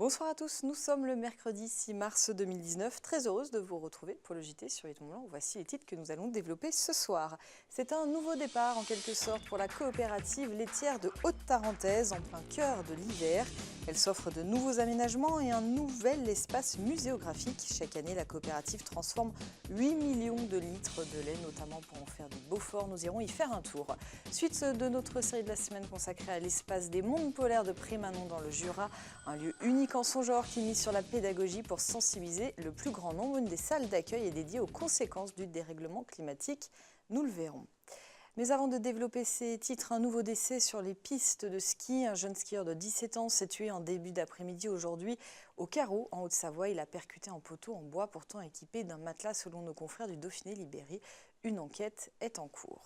Bonsoir à tous, nous sommes le mercredi 6 mars 2019. Très heureuse de vous retrouver pour le JT sur Huit Mont-Blanc. Voici les titres que nous allons développer ce soir. C'est un nouveau départ en quelque sorte pour la coopérative laitière de Haute-Tarentaise en plein cœur de l'hiver. Elle s'offre de nouveaux aménagements et un nouvel espace muséographique. Chaque année, la coopérative transforme 8 millions de litres de lait, notamment pour en faire du Beaufort. Nous irons y faire un tour. Suite de notre série de la semaine consacrée à l'espace des mondes polaires de Prémanon dans le Jura, un lieu unique en son genre qui mise sur la pédagogie pour sensibiliser le plus grand nombre. Une des salles d'accueil est dédiée aux conséquences du dérèglement climatique. Nous le verrons. Mais avant de développer ces titres, un nouveau décès sur les pistes de ski. Un jeune skieur de 17 ans s'est tué en début d'après-midi aujourd'hui au Carreau, en Haute-Savoie. Il a percuté un poteau en bois pourtant équipé d'un matelas selon nos confrères du Dauphiné Libéré. Une enquête est en cours.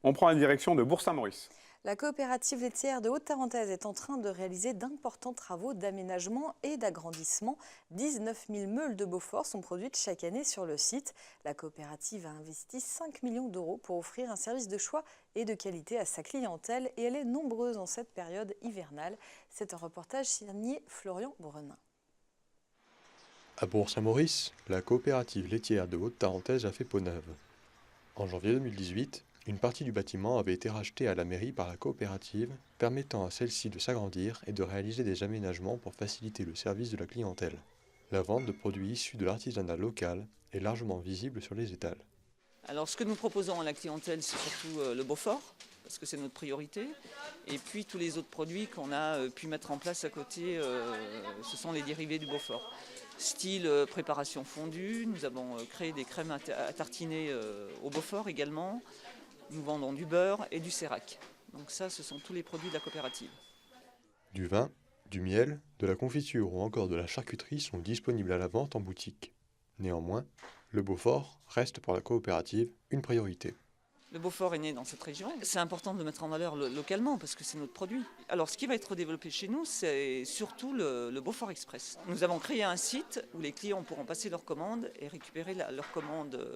On prend la direction de Bourg-Saint-Maurice. La coopérative laitière de Haute-Tarentaise est en train de réaliser d'importants travaux d'aménagement et d'agrandissement. 19 000 meules de Beaufort sont produites chaque année sur le site. La coopérative a investi 5 millions d'euros pour offrir un service de choix et de qualité à sa clientèle et elle est nombreuse en cette période hivernale. C'est un reportage signé Florian Brenin. À Bourg-Saint-Maurice, la coopérative laitière de Haute-Tarentaise a fait peau neuve. En janvier 2018, une partie du bâtiment avait été rachetée à la mairie par la coopérative, permettant à celle-ci de s'agrandir et de réaliser des aménagements pour faciliter le service de la clientèle. La vente de produits issus de l'artisanat local est largement visible sur les étals. Alors ce que nous proposons à la clientèle, c'est surtout le Beaufort, parce que c'est notre priorité. Et puis tous les autres produits qu'on a pu mettre en place à côté, ce sont les dérivés du Beaufort. Style préparation fondue, nous avons créé des crèmes à tartiner au Beaufort également. Nous vendons du beurre et du sérac. Donc ça, ce sont tous les produits de la coopérative. Du vin, du miel, de la confiture ou encore de la charcuterie sont disponibles à la vente en boutique. Néanmoins, le Beaufort reste pour la coopérative une priorité. Le Beaufort est né dans cette région. C'est important de le mettre en valeur localement parce que c'est notre produit. Alors ce qui va être développé chez nous, c'est surtout le Beaufort Express. Nous avons créé un site où les clients pourront passer leurs commandes et récupérer leurs commandes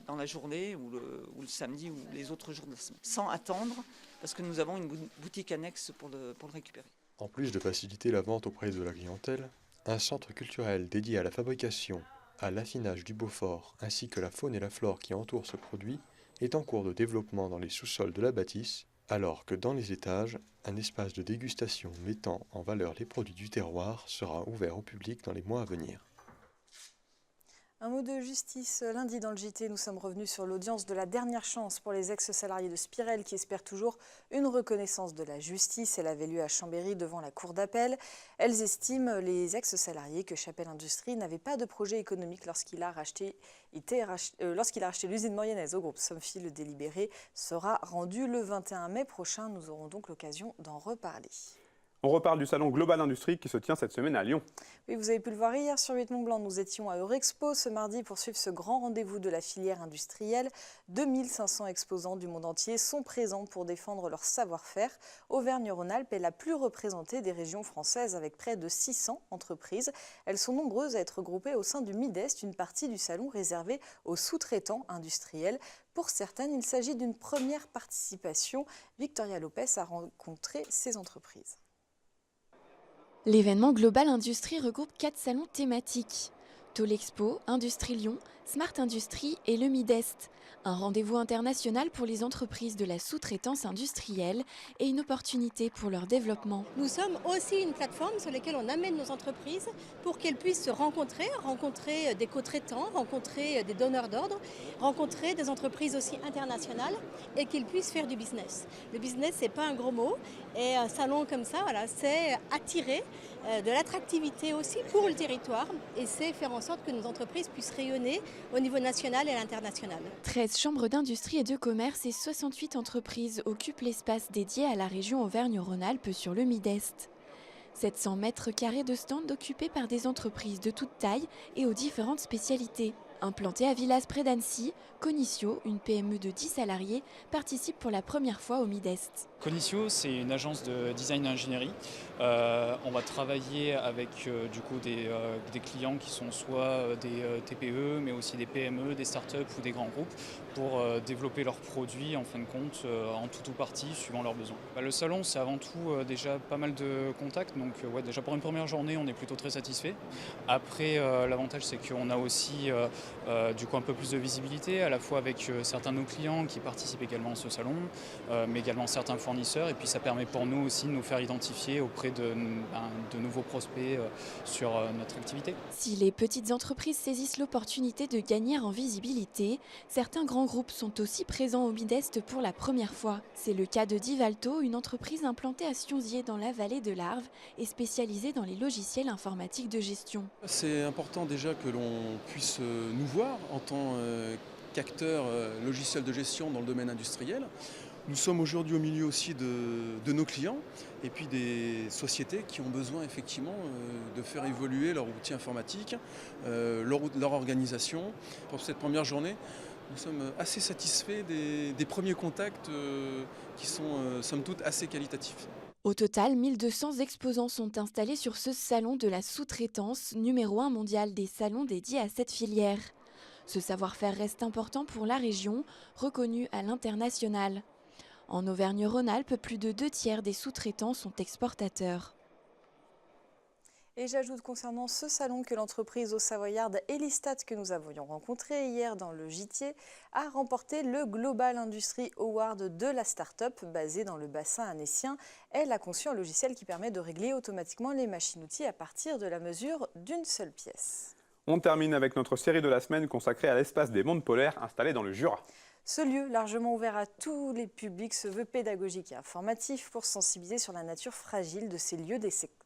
dans la journée ou le samedi ou les autres jours de la semaine. Sans attendre parce que nous avons une boutique annexe pour le récupérer. En plus de faciliter la vente auprès de la clientèle, un centre culturel dédié à la fabrication, à l'affinage du Beaufort ainsi que la faune et la flore qui entourent ce produit est en cours de développement dans les sous-sols de la bâtisse, alors que dans les étages, un espace de dégustation mettant en valeur les produits du terroir sera ouvert au public dans les mois à venir. Un mot de justice. Lundi dans le JT, nous sommes revenus sur l'audience de la dernière chance pour les ex-salariés de Spirel qui espèrent toujours une reconnaissance de la justice. Elle avait lieu à Chambéry devant la cour d'appel. Elles estiment, les ex-salariés, que Chapelle Industrie n'avait pas de projet économique lorsqu'il a racheté l'usine moyennaise au groupe Somfy. Le délibéré sera rendu le 21 mai prochain. Nous aurons donc l'occasion d'en reparler. On reparle du salon Global Industrie qui se tient cette semaine à Lyon. Oui, vous avez pu le voir hier sur Huit Mont-Blanc. Nous étions à Eurexpo ce mardi pour suivre ce grand rendez-vous de la filière industrielle. 2500 exposants du monde entier sont présents pour défendre leur savoir-faire. Auvergne-Rhône-Alpes est la plus représentée des régions françaises avec près de 600 entreprises. Elles sont nombreuses à être groupées au sein du Midest, une partie du salon réservée aux sous-traitants industriels. Pour certaines, il s'agit d'une première participation. Victoria Lopez a rencontré ces entreprises. L'événement Global Industrie regroupe 4 salons thématiques. Tolexpo, Industrie Lyon, Smart Industrie et le Midest. Un rendez-vous international pour les entreprises de la sous-traitance industrielle et une opportunité pour leur développement. Nous sommes aussi une plateforme sur laquelle on amène nos entreprises pour qu'elles puissent se rencontrer des co-traitants, rencontrer des donneurs d'ordre, rencontrer des entreprises aussi internationales et qu'ils puissent faire du business. Le business, c'est pas un gros mot et un salon comme ça, voilà, c'est attirer de l'attractivité aussi pour le territoire et c'est faire en sorte que nos entreprises puissent rayonner au niveau national et à l'international. 13 chambres d'industrie et de commerce et 68 entreprises occupent l'espace dédié à la région Auvergne-Rhône-Alpes sur le Midest. 700 mètres carrés de stands occupés par des entreprises de toute taille et aux différentes spécialités. Implantée à Villas près d'Annecy, Conicio, une PME de 10 salariés, participe pour la première fois au Midest. Coniccio, c'est une agence de design et ingénierie. On va travailler avec du coup des clients qui sont soit des TPE, mais aussi des PME, des startups ou des grands groupes pour développer leurs produits en fin de compte en tout ou partie suivant leurs besoins. Le salon, c'est avant tout déjà pas mal de contacts, donc ouais, déjà pour une première journée, on est plutôt très satisfait. Après, l'avantage, c'est qu'on a aussi du coup un peu plus de visibilité, à la fois avec certains de nos clients qui participent également à ce salon, mais également certains fournisseurs, et puis ça permet pour nous aussi de nous faire identifier auprès de nouveaux prospects sur notre activité. Si les petites entreprises saisissent l'opportunité de gagner en visibilité, certains grands groupes sont aussi présents au Midest pour la première fois. C'est le cas de Divalto, une entreprise implantée à Sionzier dans la vallée de l'Arve et spécialisée dans les logiciels informatiques de gestion. C'est important déjà que l'on puisse nous voir en tant qu'acteur logiciel de gestion dans le domaine industriel. Nous sommes aujourd'hui au milieu aussi de nos clients et puis des sociétés qui ont besoin effectivement de faire évoluer leur outil informatique, leur organisation. Pour cette première journée, nous sommes assez satisfaits des premiers contacts qui sont somme toute assez qualitatifs. Au total, 1200 exposants sont installés sur ce salon de la sous-traitance, numéro 1 mondial des salons dédiés à cette filière. Ce savoir-faire reste important pour la région, reconnue à l'international. En Auvergne-Rhône-Alpes, plus de 2/3 des sous-traitants sont exportateurs. Et j'ajoute concernant ce salon que l'entreprise au Savoyarde Elistat que nous avions rencontré hier dans le Gitier a remporté le Global Industry Award de la start-up basée dans le bassin annécien. Elle a conçu un logiciel qui permet de régler automatiquement les machines-outils à partir de la mesure d'une seule pièce. On termine avec notre série de la semaine consacrée à l'espace des mondes polaires installé dans le Jura. Ce lieu, largement ouvert à tous les publics, se veut pédagogique et informatif pour sensibiliser sur la nature fragile de ces lieux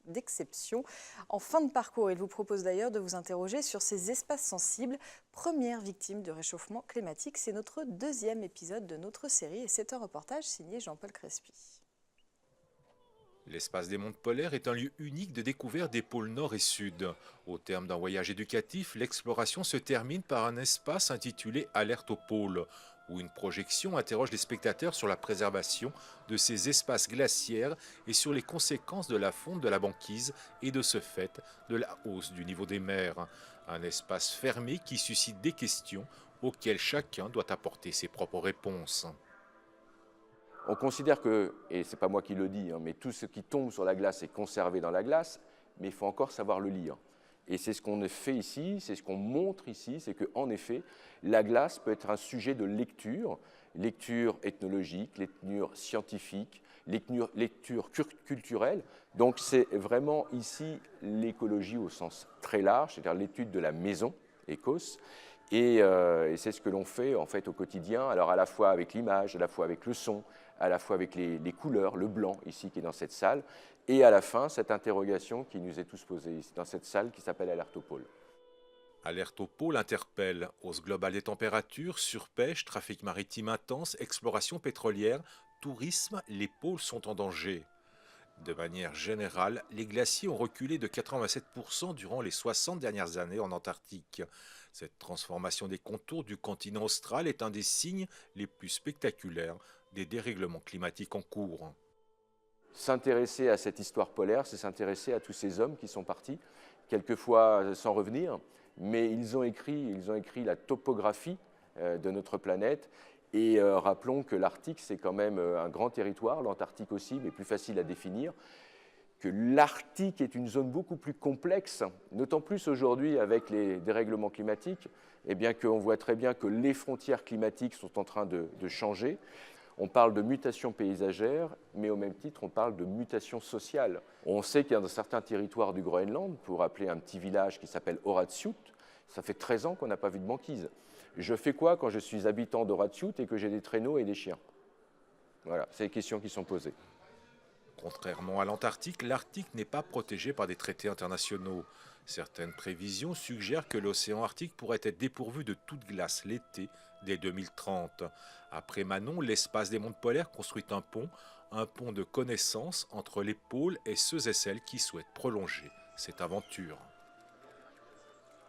d'exception. En fin de parcours, il vous propose d'ailleurs de vous interroger sur ces espaces sensibles, premières victimes du réchauffement climatique. C'est notre deuxième épisode de notre série et c'est un reportage signé Jean-Paul Crespi. L'espace des mondes polaires est un lieu unique de découverte des pôles nord et sud. Au terme d'un voyage éducatif, l'exploration se termine par un espace intitulé « Alerte aux pôles », où une projection interroge les spectateurs sur la préservation de ces espaces glaciaires et sur les conséquences de la fonte de la banquise et de ce fait de la hausse du niveau des mers. Un espace fermé qui suscite des questions auxquelles chacun doit apporter ses propres réponses. On considère que, et ce n'est pas moi qui le dis, mais tout ce qui tombe sur la glace est conservé dans la glace, mais il faut encore savoir le lire. Et c'est ce qu'on fait ici, c'est ce qu'on montre ici, c'est qu'en effet, la glace peut être un sujet de lecture ethnologique, lecture scientifique, lecture culturelle. Donc c'est vraiment ici l'écologie au sens très large, c'est-à-dire l'étude de la maison, écos. Et c'est ce que l'on fait en fait au quotidien, alors à la fois avec l'image, à la fois avec le son, à la fois avec les couleurs, le blanc ici qui est dans cette salle, et à la fin cette interrogation qui nous est tous posée ici dans cette salle qui s'appelle Alerte aux pôles. Alerte aux pôles interpelle, hausse globale des températures, surpêche, trafic maritime intense, exploration pétrolière, tourisme, les pôles sont en danger. De manière générale, les glaciers ont reculé de 87% durant les 60 dernières années en Antarctique. Cette transformation des contours du continent austral est un des signes les plus spectaculaires des dérèglements climatiques en cours. S'intéresser à cette histoire polaire, c'est s'intéresser à tous ces hommes qui sont partis, quelquefois sans revenir, mais ils ont écrit la topographie de notre planète. Et rappelons que l'Arctique, c'est quand même un grand territoire, l'Antarctique aussi, mais plus facile à définir, que l'Arctique est une zone beaucoup plus complexe, d'autant plus aujourd'hui avec les dérèglements climatiques, et bien qu'on voit très bien que les frontières climatiques sont en train de changer. On parle de mutation paysagère, mais au même titre, on parle de mutation sociale. On sait qu'il y a dans certains territoires du Groenland, pour appeler un petit village qui s'appelle Horatsut, ça fait 13 ans qu'on n'a pas vu de banquise. Je fais quoi quand je suis habitant d'Horatsut et que j'ai des traîneaux et des chiens? Voilà, c'est les questions qui sont posées. Contrairement à l'Antarctique, l'Arctique n'est pas protégé par des traités internationaux. Certaines prévisions suggèrent que l'océan Arctique pourrait être dépourvu de toute glace l'été dès 2030. Après Manon, l'espace des mondes polaires construit un pont de connaissance entre les pôles et ceux et celles qui souhaitent prolonger cette aventure.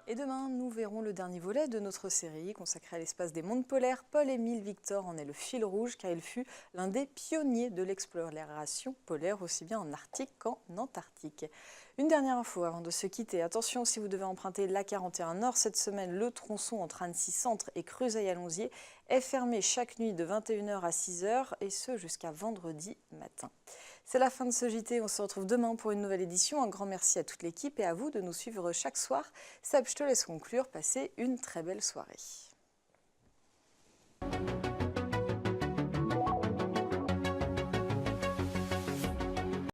Et demain, nous verrons le dernier volet de notre série consacrée à l'espace des mondes polaires. Paul-Émile Victor en est le fil rouge car il fut l'un des pionniers de l'exploration polaire aussi bien en Arctique qu'en Antarctique. Une dernière info avant de se quitter. Attention, si vous devez emprunter l'A41 Nord, cette semaine, le tronçon entre Annecy Centre et Creuseuil-à-Lonzier est fermé chaque nuit de 21h à 6h et ce jusqu'à vendredi matin. C'est la fin de ce JT, on se retrouve demain pour une nouvelle édition. Un grand merci à toute l'équipe et à vous de nous suivre chaque soir. Seb, je te laisse conclure, passez une très belle soirée.